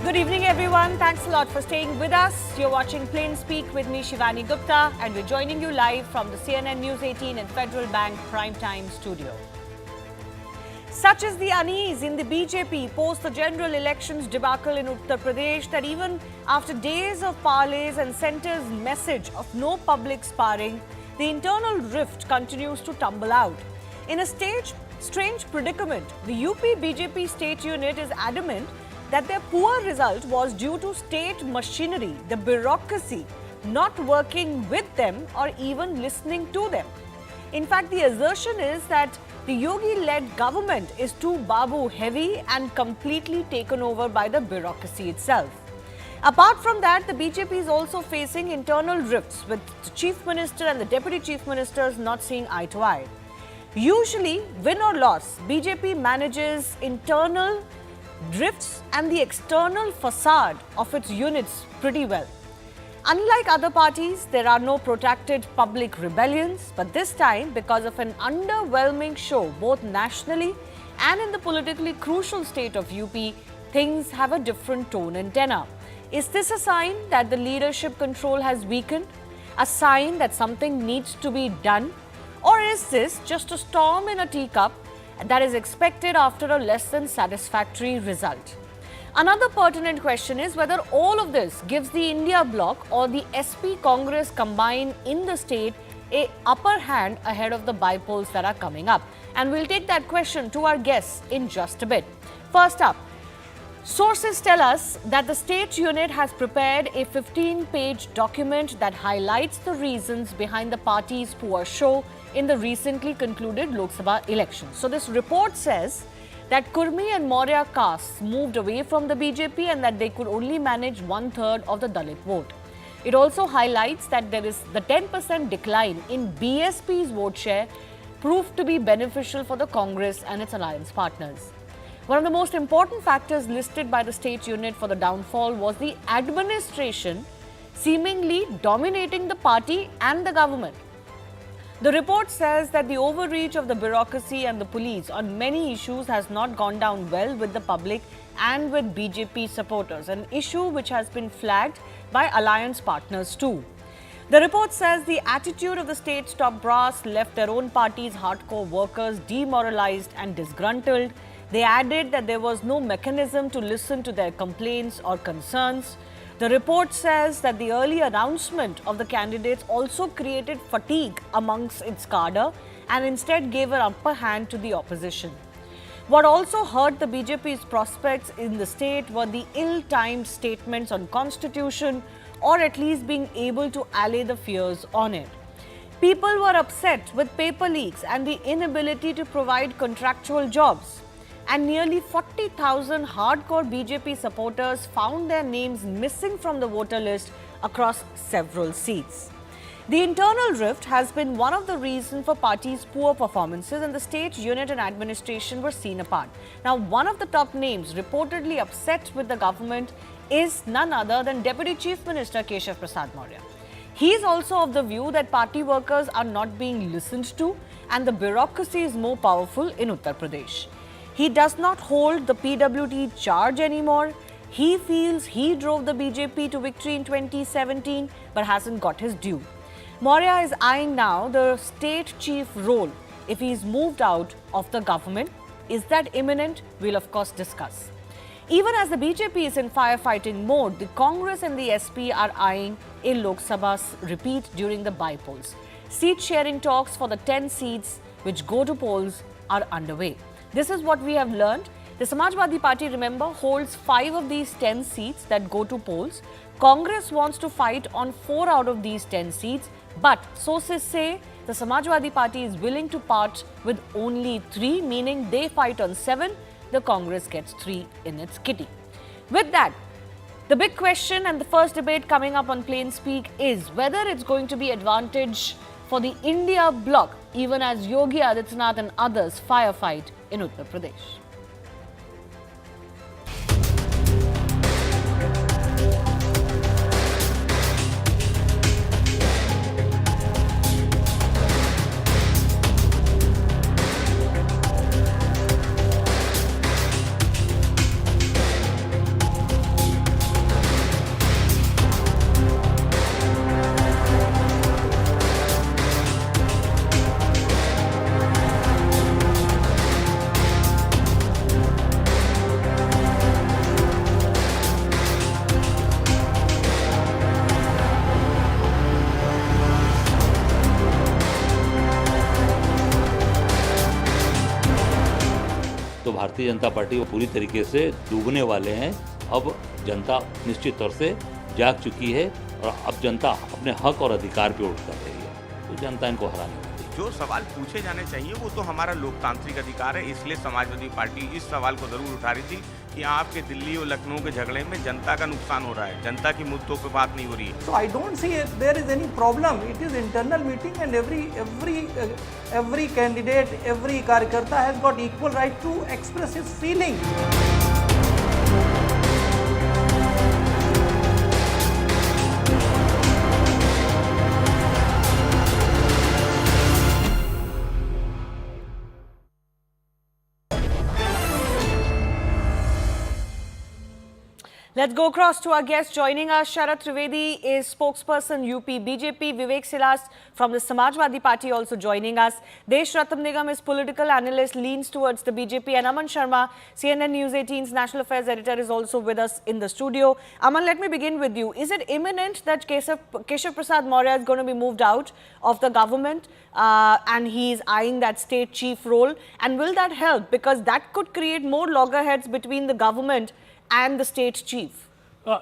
Good evening, everyone. Thanks a lot for staying with us. You're watching Plain Speak with me, Shivani Gupta, and we're joining you live from the CNN News 18 and Federal Bank Primetime Studio. Such is the unease in the BJP post the general elections debacle in Uttar Pradesh that even after days of parleys and centre's message of no public sparring, the internal rift continues to tumble out. In a strange predicament, the UP BJP state unit is adamant that their poor result was due to state machinery, the bureaucracy, not working with them or even listening to them. In fact, the assertion is that the Yogi-led government is too Babu heavy and completely taken over by the bureaucracy itself. Apart from that, the BJP is also facing internal rifts with the Chief Minister and the Deputy Chief Ministers not seeing eye to eye. Usually, win or loss, BJP manages internal drifts and the external facade of its units pretty well. Unlike other parties, there are no protracted public rebellions, but this time, because of an underwhelming show both nationally and in the politically crucial state of UP, things have a different tone and tenor. Is this a sign that the leadership control has weakened? A sign that something needs to be done? Or is this just a storm in a teacup that is expected after a less than satisfactory result? Another pertinent question is whether all of this gives the India Bloc or the SP Congress combined in the state a upper hand ahead of the bypolls that are coming up. And we'll take that question to our guests in just a bit. First up, sources tell us that the state unit has prepared a 15-page document that highlights the reasons behind the party's poor show in the recently concluded Lok Sabha elections. So this report says that Kurmi and Maurya castes moved away from the BJP and that they could only manage 1/3 of the Dalit vote. It also highlights that there is the 10% decline in BSP's vote share proved to be beneficial for the Congress and its alliance partners. One of the most important factors listed by the state unit for the downfall was the administration seemingly dominating the party and the government. The report says that the overreach of the bureaucracy and the police on many issues has not gone down well with the public and with BJP supporters, an issue which has been flagged by alliance partners too. The report says the attitude of the state's top brass left their own party's hardcore workers demoralized and disgruntled. They added that there was no mechanism to listen to their complaints or concerns. The report says that the early announcement of the candidates also created fatigue amongst its cadre and instead gave an upper hand to the opposition. What also hurt the BJP's prospects in the state were the ill-timed statements on constitution or at least being able to allay the fears on it. People were upset with paper leaks and the inability to provide contractual jobs. And nearly 40,000 hardcore BJP supporters found their names missing from the voter list across several seats. The internal rift has been one of the reasons for party's poor performances, and the state unit and administration were seen apart. Now, one of the top names reportedly upset with the government is none other than Deputy Chief Minister Keshav Prasad Maurya. He is also of the view that party workers are not being listened to and the bureaucracy is more powerful in Uttar Pradesh. He does not hold the PWD charge anymore. He feels he drove the BJP to victory in 2017 but hasn't got his due. Maurya is eyeing now the state chief role if he is moved out of the government. Is that imminent? We'll of course discuss. Even as the BJP is in firefighting mode, the Congress and the SP are eyeing a Lok Sabha repeat during the bypolls. Seat sharing talks for the 10 seats which go to polls are underway. This is what we have learned. The Samajwadi Party, remember, holds 5 of these 10 seats that go to polls. Congress wants to fight on 4 out of these 10 seats, but sources say the Samajwadi Party is willing to part with only 3, meaning they fight on 7, the Congress gets 3 in its kitty. With that, the big question and the first debate coming up on Plain Speak is whether it's going to be advantage for the India Bloc, even as Yogi Adityanath and others firefight in Uttar Pradesh. Bharatiya Janata party वो पूरी तरीके से डूबने वाले हैं। अब जनता निश्चित तौर से जाग चुकी है और अब जनता अपने हक और अधिकार पे उठ कर रही है, तो जनता इनको हराने वाली है। जो सवाल पूछे जाने चाहिए वो तो हमारा लोकतांत्रिक अधिकार है, इसलिए समाजवादी पार्टी इस सवाल को जरूर उठा रही थी कि आपके दिल्ली और लखनऊ के झगड़े में जनता का नुकसान हो रहा है, जनता की मुद्दों पे बात नहीं हो रही है। So I don't see there is any problem. It is internal meeting and every candidate, every karyakarta has got equal right to express his feeling. Let's go across to our guest joining us. Sharad Trivedi is spokesperson UP BJP. Vivek Silas from the Samajwadi Party also joining us. Desh Rattam Nigam is political analyst, leans towards the BJP. And Aman Sharma, CNN News 18's national affairs editor, is also with us in the studio. Aman, let me begin with you. Is it imminent that Keshav Prasad Maurya is going to be moved out of the government and he's eyeing that state chief role? And will that help? Because that could create more loggerheads between the government and the state chief.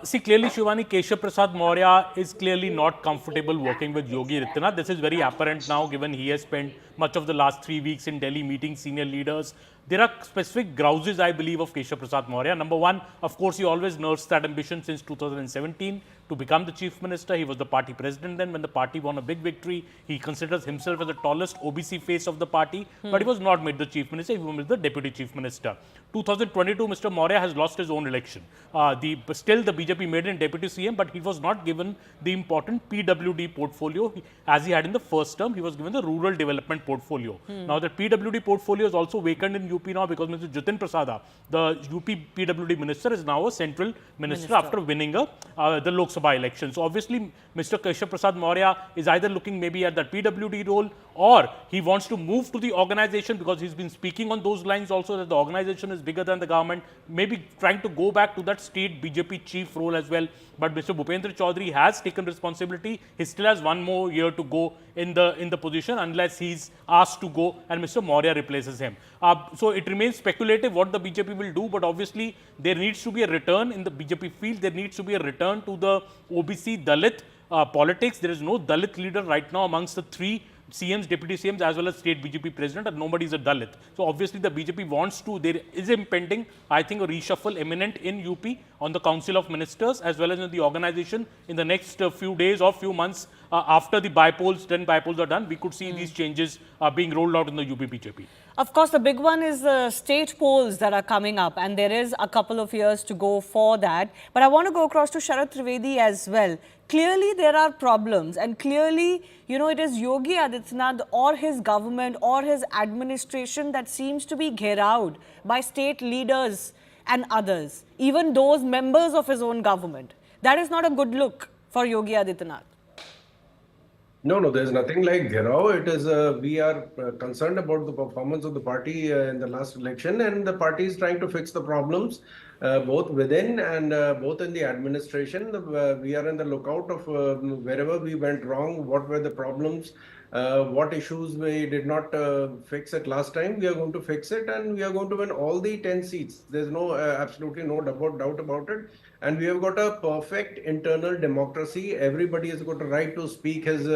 See, clearly, Shivani, Keshav Prasad Maurya is clearly not comfortable working with Yogi Adityanath. This is very apparent now, given he has spent much of the last 3 weeks in Delhi meeting senior leaders. There are specific grouses, I believe, of Keshav Prasad Maurya. Number one, of course, he always nursed that ambition since 2017 to become the chief minister. He was the party president then. When the party won a big victory, he considers himself as the tallest OBC face of the party, but he was not made the chief minister. He was made the deputy chief minister. 2022, Mr. Maurya has lost his own election. Still, the BJP made him deputy CM, but he was not given the important PWD portfolio as he had in the first term. He was given the rural development portfolio. Now, the PWD portfolio is also vacant in UP now because Mr. Jitin Prasada, the UP PWD minister, is now a central minister after winning the Lok Sabha election. So, obviously, Mr. Keshav Prasad Maurya is either looking maybe at that PWD role, or he wants to move to the organization, because he's been speaking on those lines also, that the organization is bigger than the government, maybe trying to go back to that state BJP chief role as well. But Mr. Bhupendra Chaudhary has taken responsibility. He still has 1 more year to go in the position, unless he's asked to go and Mr. Maurya replaces him. So it remains speculative what the BJP will do, but obviously there needs to be a return in the BJP field. There needs to be a return to the OBC Dalit politics. There is no Dalit leader right now amongst the 3 CMs, deputy CMs, as well as state BJP president, and nobody is a Dalit. So obviously the BJP wants to, there is impending, I think, a reshuffle imminent in UP on the Council of Ministers as well as in the organization in the next few days or few months after the bypolls, 10 bypolls are done. We could see these changes being rolled out in the UP BJP. Of course, the big one is the state polls that are coming up, and there is a couple of years to go for that. But I want to go across to Sharad Trivedi as well. Clearly, there are problems, and clearly, you know, it is Yogi Adityanath or his government or his administration that seems to be gheraued by state leaders and others, even those members of his own government. That is not a good look for Yogi Adityanath. No, there's nothing like Gherao. It is, we are concerned about the performance of the party in the last election, and the party is trying to fix the problems both within and both in the administration. We are in the lookout of wherever we went wrong, what were the problems, what issues we did not fix it last time. We are going to fix it, and we are going to win all the 10 seats. There's no absolutely no doubt about it. And we have got a perfect internal democracy. Everybody has got a right to speak his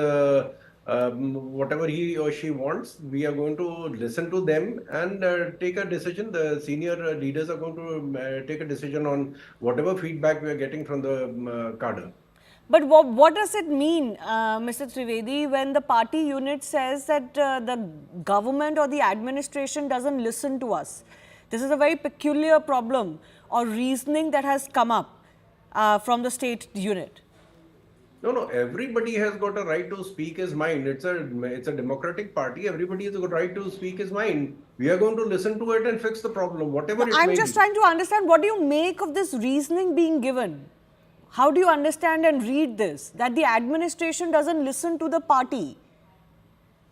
whatever he or she wants. We are going to listen to them and take a decision. The senior leaders are going to take a decision on whatever feedback we are getting from the cadre. But what does it mean, Mr. Trivedi, when the party unit says that the government or the administration doesn't listen to us? This is a very peculiar problem or reasoning that has come up from the state unit. No, everybody has got a right to speak his mind. It's a democratic party. Everybody has got a right to speak his mind. We are going to listen to it and fix the problem, whatever it may be. I'm just trying to understand, what do you make of this reasoning being given? How do you understand and read this, that the administration doesn't listen to the party?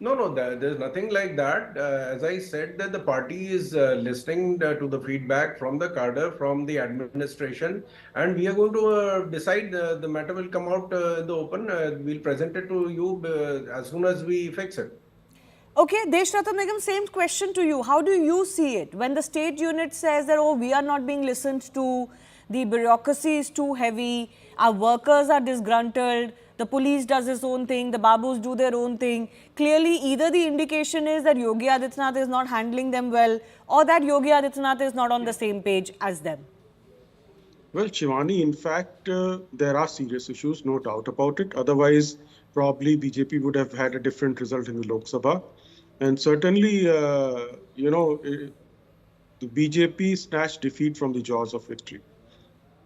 No, there's nothing like that. As I said, that the party is listening to the feedback from the cadre, from the administration, and we are going to decide. The matter will come out in the open. We'll present it to you as soon as we fix it. Okay, Deshratan Nigam, same question to you. How do you see it when the state unit says that, oh, we are not being listened to, the bureaucracy is too heavy, our workers are disgruntled, the police does its own thing, the babus do their own thing. Clearly, either the indication is that Yogi Adityanath is not handling them well, or that Yogi Adityanath is not on the same page as them. Well, Shivani, in fact, there are serious issues, no doubt about it. Otherwise, probably BJP would have had a different result in the Lok Sabha. And certainly, the BJP snatched defeat from the jaws of victory.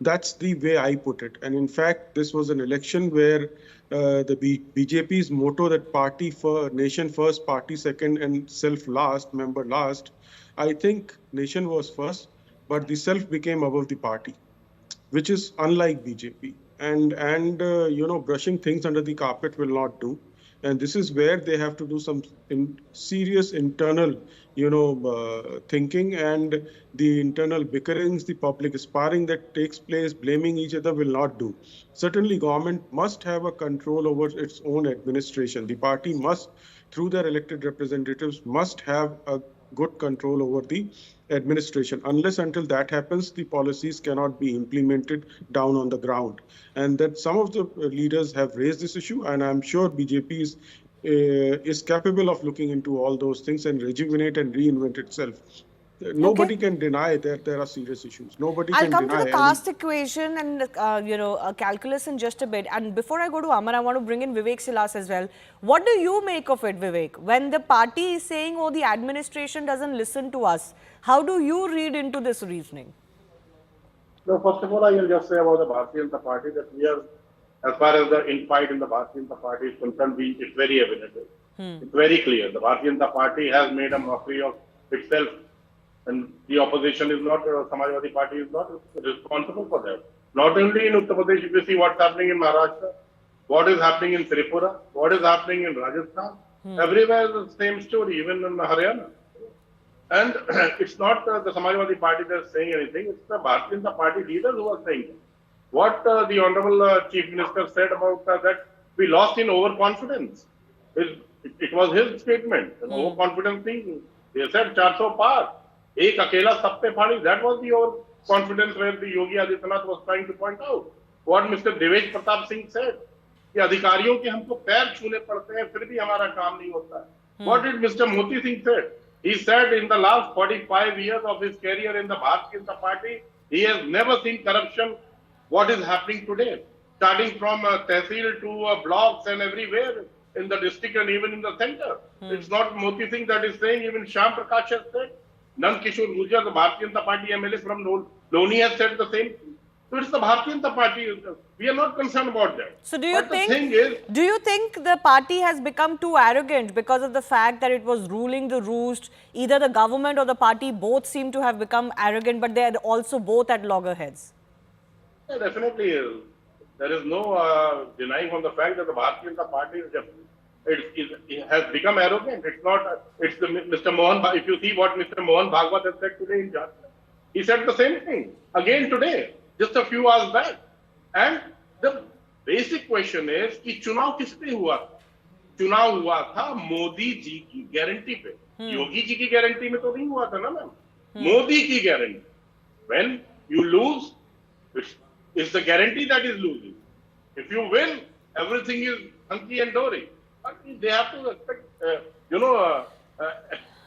That's the way I put it. And in fact, this was an election where the BJP's motto that party first, nation first, party second, and self last, member last, I think nation was first, but the self became above the party, which is unlike BJP. And brushing things under the carpet will not do. And this is where they have to do some serious internal, thinking, and the internal bickerings, the public sparring that takes place, blaming each other will not do. Certainly, government must have a control over its own administration. The party must, through their elected representatives, must have a good control over the administration. Unless until that happens, the policies cannot be implemented down on the ground. And that some of the leaders have raised this issue, and I'm sure BJP is capable of looking into all those things and rejuvenate and reinvent itself. Nobody can deny that there are serious issues. Nobody I'll can come deny. to the caste equation and calculus in just a bit. And before I go to Amar, I want to bring in Vivek Silas as well. What do you make of it, Vivek? When the party is saying, oh, the administration doesn't listen to us, how do you read into this reasoning? No, first of all, I will just say about the Bharatiya Janata Party that we are, as far as the infight in the Bharatiya Janata Party is concerned, it's very evident. It's very clear. The Bharatiya Janata Party has made a mockery of itself. And the opposition is not, Samajwadi Party is not responsible for that. Not only in Uttar Pradesh, if you see what's happening in Maharashtra, what is happening in Tripura, what is happening in Rajasthan, everywhere is the same story, even in Haryana. And it's not the Samajwadi Party that's saying anything, it's the Bharatiya Janata Party leaders who are saying it. What the Honorable Chief Minister said about that we lost in overconfidence. It was his statement, an overconfidence thing. They said 400 par. एक अकेला सब पे फाड़ी, that was the overconfidence where the Yogi Adityanath was trying to point out. What Mr. Devesh Pratap Singh said, कि अधिकारियों के हमको पैर छूने पड़ते हैं फिर भी हमारा काम नहीं होता है. What did Mr. Moti Singh said? He said in the last 45 years of his career in the Bharatiya Janata Party, he has never seen corruption. What is happening today? Starting from Tehsil to blocks and everywhere in the district and even in the center. It's not Moti Singh that is saying, even Shyam Prakash has said. Nand Kishore Gujjar, the Bharatiya Janata Party MLA from Loni, has said the same thing. So it's the Bharatiya Janata Party. We are not concerned about that. So do you think the party has become too arrogant because of the fact that it was ruling the roost? Either the government or the party both seem to have become arrogant, but they are also both at loggerheads. Yeah, definitely is. There is no denying on the fact that the Bharatiya Janata Party is definitely. It has become arrogant. It's not. It's the Mr. Mohan. If you see what Mr. Mohan Bhagwat has said today in Jharkhand, he said the same thing again today, just a few hours back. And the basic question is कि चुनाव किस पे हुआ? चुनाव हुआ था मोदी जी की guarantee पे. योगी जी की गारंटी में तो नहीं हुआ था ना मैम. मोदी की guarantee. When you lose, it's the guarantee that is losing. If you win, everything is hunky and dory. They have to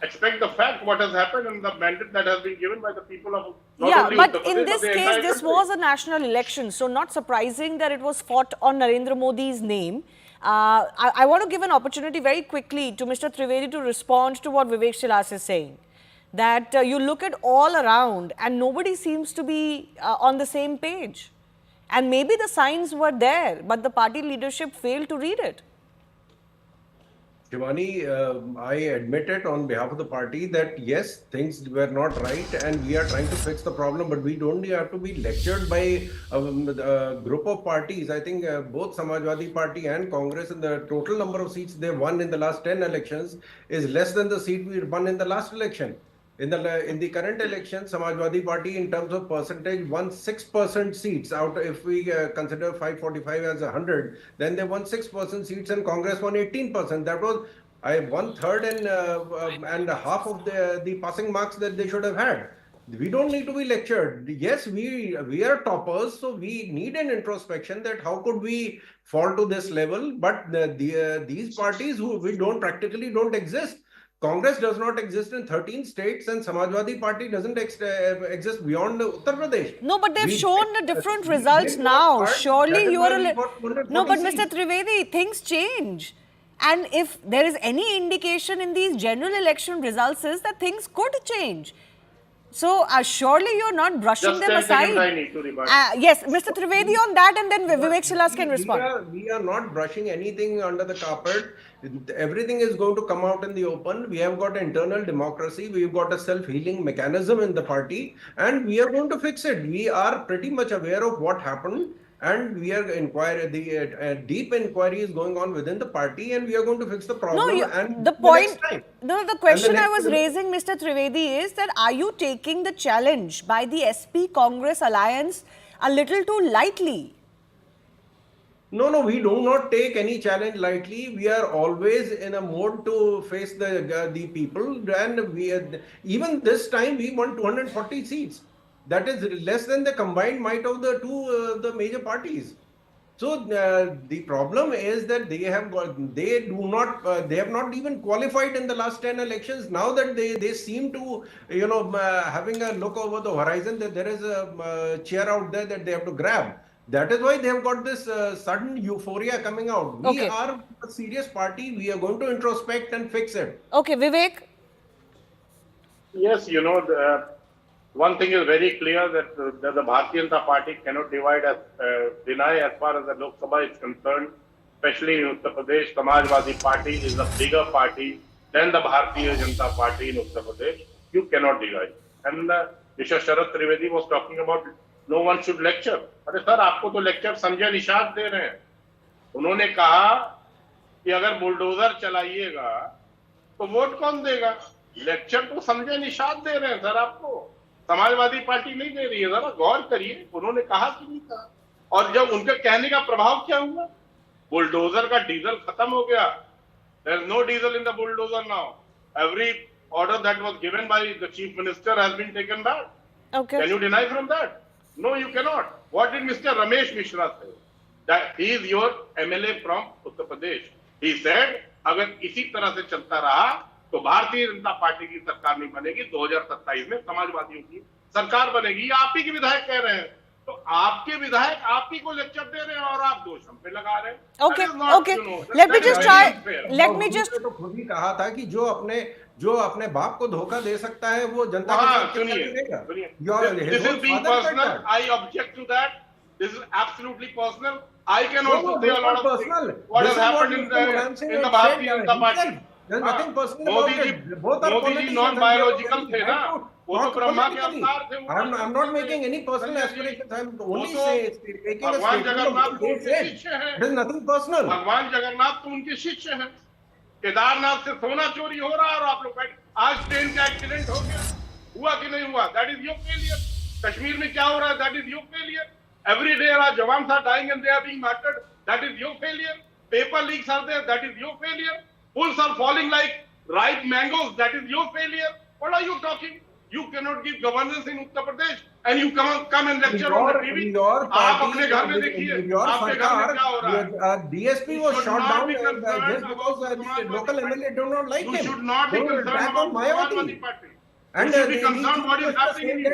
expect the fact what has happened and the mandate that has been given by the people of not only but in this case, this was a national election, so not surprising that it was fought on Narendra Modi's name. I want to give an opportunity very quickly to Mr. Trivedi to respond to what Vivek Silas is saying. That you look at all around and nobody seems to be on the same page. And maybe the signs were there, but the party leadership failed to read it. Shivani, I admit it on behalf of the party that yes, things were not right and we are trying to fix the problem, but we don't have to be lectured by a group of parties. I think both Samajwadi Party and Congress, and the total number of seats they won in the last 10 elections is less than the seat we won in the last election. In the current election, Samajwadi Party in terms of percentage won 6% seats out. If we consider 545 as 100, then they won 6% seats and Congress won 18%. That was 1/3 and half of the passing marks that they should have had. We don't need to be lectured. Yes, we are toppers, so we need an introspection that how could we fall to this level. But these parties who we practically don't exist. Congress does not exist in 13 states, and Samajwadi Party doesn't exist beyond Uttar Pradesh. No, but they've shown the different results now. Surely you are no, but Mr. Trivedi, things change. And if there is any indication in these general election results is that things could change. So surely you're not brushing Just them 10 seconds aside. I need to rebut. Yes, Mr. Trivedi on that, and then Vivek Shilas can respond. We are not brushing anything under the carpet. Everything is going to come out in the open. We have got internal democracy. We've got a self-healing mechanism in the party, and we are going to fix it. We are pretty much aware of what happened, and we are deep inquiry is going on within the party, and we are going to fix the problem. The question I was raising, Mr. Trivedi, is that are you taking the challenge by the SP Congress alliance a little too lightly? No, we do not take any challenge lightly. We are always in a mode to face the people, and even this time we won 240 seats. That is less than the combined might of the the major parties. So the problem is that they have not even qualified in the last 10 elections. Now that they seem to having a look over the horizon that there is a chair out there that they have to grab. That is why they have got this sudden euphoria coming out. We are a serious party. We are going to introspect and fix it. Okay, Vivek. Yes, one thing is very clear that the Bharatiya Janata Party cannot deny as far as the Lok Sabha is concerned, especially in Uttar Pradesh. Samajwadi Party is a bigger party than the Bharatiya Janata Party in Uttar Pradesh. You cannot deny. And Mr. Sharad Trivedi was talking about no one should lecture. अरे sir आपको तो lecture Sanjay Nishad दे रहे हैं. उन्होंने कहा कि अगर bulldozer चलाइएगा तो वोट कौन देगा? लेक्चर तो संजय निषाद दे रहे हैं सर आपको. समाजवादी पार्टी नहीं दे रही है. जरा गौर करिए उन्होंने कहा कि नहीं कहा. और जब उनके कहने का प्रभाव क्या हुआ? बुलडोजर का डीजल खत्म हो गया. There is no diesel in the bulldozer now. Every order that was given by the chief minister has been taken back. Okay. Can you deny from that? No, you cannot. What did Mr. Ramesh Mishra say? That he is your MLA from Uttar Pradesh. He said, अगर इसी तरह से चलता रहा तो Bharatiya Janata party की सरकार नहीं बनेगी. 2027 में समाजवादियों की सरकार बनेगी. आप ही के विधायक कह रहे हैं. तो आपके विधायक आप ही को लेक्चर दे रहे हैं और आप दोष हम पे लगा रहे हैं. Okay. Let me just try. Let me just. तो खुद ही कहा था कि जो अपने बाप को धोखा दे सकता है वो जनता के साथ सुनिए. This is being personal. I object to that. This is absolutely personal. I can also say a lot of things. What has happened in the Bharatiya Janata Party? There's nothing personal about it. Both are Modi ji non biological थे ना. वो तो ब्रह्मा के अवतार थे. I'm not making any personal aspirations. I'm only making a भगवान जगन्नाथ तो उनके शिष्य हैं. There's nothing personal. भगवान जगन्नाथ तो उनके शिष्य हैं. केदारनाथ से सोना चोरी हो रहा है और आप लोग बैठ. आज ट्रेन का एक्सीडेंट हो गया. हुआ कि नहीं हुआ? That is your failure. Kashmir में क्या हो रहा है? That is your failure. Every day our jawans are dying and they are being martyred. That is your failure. Paper leaks are there. That is your failure. Fools are falling like ripe mangoes. That is your failure. What are you talking? You cannot give governance in Uttar Pradesh and you come and lecture on the TV. आप अपने घर में देखिए. आपके घर में क्या हो रहा है? DSP was shot down just because the local MLA do not like him. You should not be concerned about Samajwadi Party. And you should be concerned what is happening in you.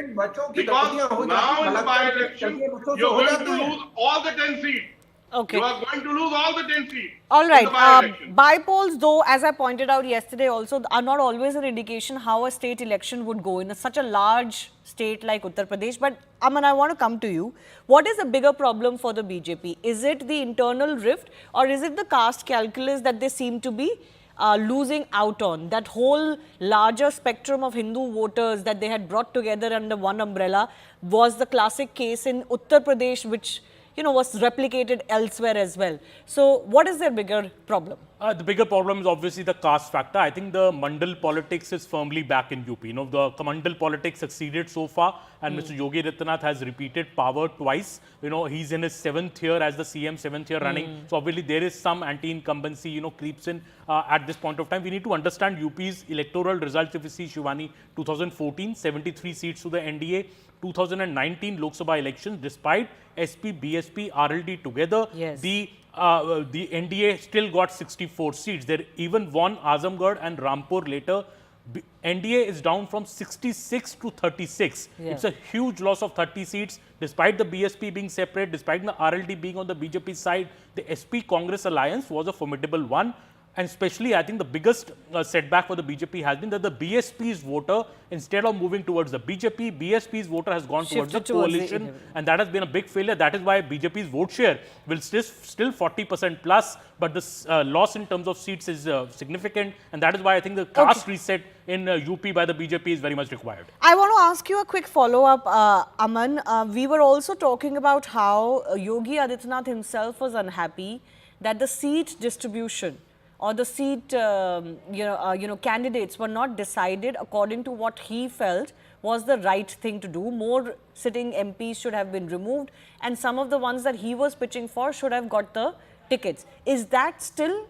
Because now in the by-election, you are going to lose all the 10 seats. Okay. You are going to lose all the 10 seats. All right. By-polls, though, as I pointed out yesterday also, are not always an indication how a state election would go in such a large state like Uttar Pradesh. But, Aman, I want to come to you. What is the bigger problem for the BJP? Is it the internal rift or is it the caste calculus that they seem to be losing out on? That whole larger spectrum of Hindu voters that they had brought together under one umbrella was the classic case in Uttar Pradesh, which was replicated elsewhere as well. So what is their bigger problem? The bigger problem is obviously the caste factor. I think the mandal politics is firmly back in UP. You know, the mandal politics succeeded so far, and Mr. Yogi Adityanath has repeated power twice. You know, he's in his 7th year as the CM, 7th year running. So obviously there is some anti-incumbency, you know, creeps in at this point of time. We need to understand UP's electoral results. If you see, Shivani, 2014, 73 seats to the NDA. 2019 Lok Sabha elections, despite SP, BSP, RLD together, Yes. the NDA still got 64 seats. They even won Azamgarh and Rampur later. NDA is down from 66 to 36. Yeah. It's a huge loss of 30 seats, despite the BSP being separate, despite the RLD being on the BJP side. The SP Congress alliance was a formidable one. And especially, I think the biggest setback for the BJP has been that the BSP's voter, instead of moving towards the BJP, BSP's voter has gone towards the Shifted towards the coalition. And that has been a big failure. That is why BJP's vote share will still 40% plus. But this loss in terms of seats is significant. And that is why I think the caste reset in UP by the BJP is very much required. I want to ask you a quick follow-up, Aman. We were also talking about how Yogi Adityanath himself was unhappy that the seat distribution or the seat, candidates were not decided according to what he felt was the right thing to do. More sitting MPs should have been removed, and some of the ones that he was pitching for should have got the tickets. Is that still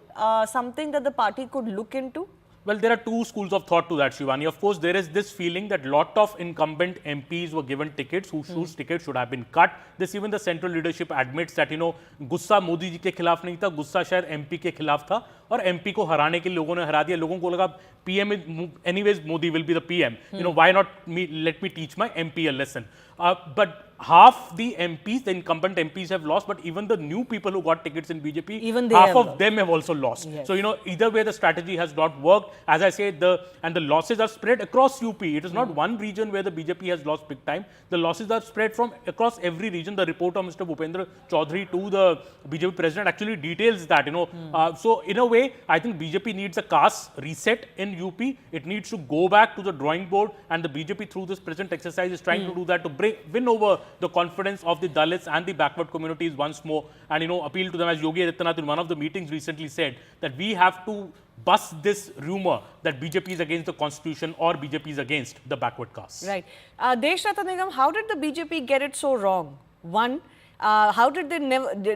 something that the party could look into? Well, there are two schools of thought to that, Shivani. Of course, there is this feeling that lot of incumbent MPs were given tickets whose tickets should have been cut. This even the central leadership admits that, you know, गुस्सा मोदी जी के खिलाफ नहीं था, गुस्सा शायद MP के खिलाफ था, और MP को हराने के लिए लोगों ने हरा दिया. लोगों को लगा PM anyways Modi will be the PM. You know, why not let me teach my MP a lesson? But half the MPs, the incumbent MPs have lost, but even the new people who got tickets in BJP, Even they half have of lost. them have also lost. Yes. So, you know, either way the strategy has not worked. As I say, the losses are spread across UP. It is not one region where the BJP has lost big time. The losses are spread from across every region. The report of Mr. Bhupendra Chaudhary to the BJP president actually details that, you know. So, in a way, I think BJP needs a caste reset in UP. It needs to go back to the drawing board, and the BJP through this present exercise is trying to do that, to win over the confidence of the Dalits and the backward communities once more, and, you know, appeal to them, as Yogi Adityanath in one of the meetings recently said, that we have to bust this rumor that BJP is against the constitution or BJP is against the backward caste. Right. Deshrata Nigam, how did the BJP get it so wrong? One, how did they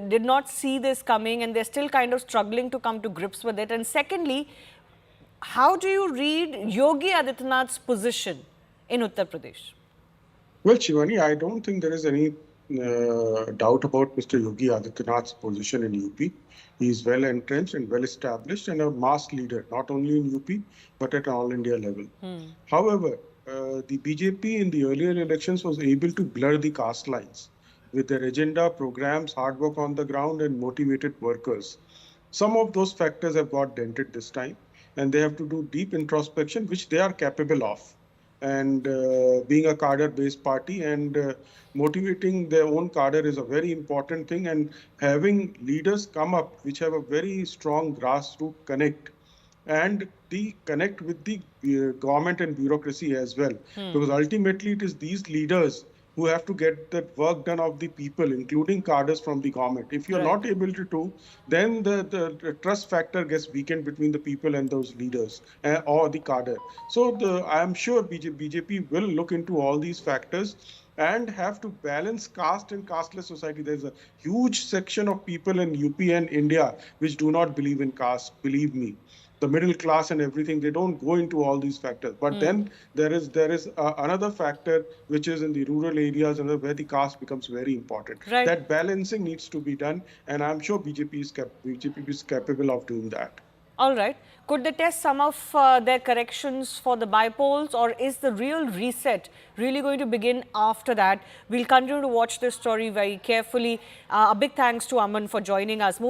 did not see this coming, and they're still kind of struggling to come to grips with it? And secondly, how do you read Yogi Adityanath's position in Uttar Pradesh? Well, Shivani, I don't think there is any doubt about Mr. Yogi Adityanath's position in UP. He is well entrenched and well established and a mass leader, not only in UP, but at all India level. However, the BJP in the earlier elections was able to blur the caste lines with their agenda, programs, hard work on the ground, and motivated workers. Some of those factors have got dented this time, and they have to do deep introspection, which they are capable of. And being a cadre-based party and motivating their own cadre is a very important thing, and having leaders come up which have a very strong grassroots connect and the connect with the government and bureaucracy as well. Because ultimately it is these leaders who have to get the work done of the people, including cadres from the government. If you're not able to do, then the trust factor gets weakened between the people and those leaders or the cadre. So I am sure BJP will look into all these factors and have to balance caste and casteless society. There's a huge section of people in UP and India which do not believe in caste, believe me. The middle class and everything, they don't go into all these factors. But then there is another factor which is in the rural areas and where the caste becomes very important. Right. That balancing needs to be done, and I'm sure BJP is capable of doing that. All right. Could they test some of their corrections for the by-polls, or is the real reset really going to begin after that? We'll continue to watch this story very carefully. A big thanks to Aman for joining us.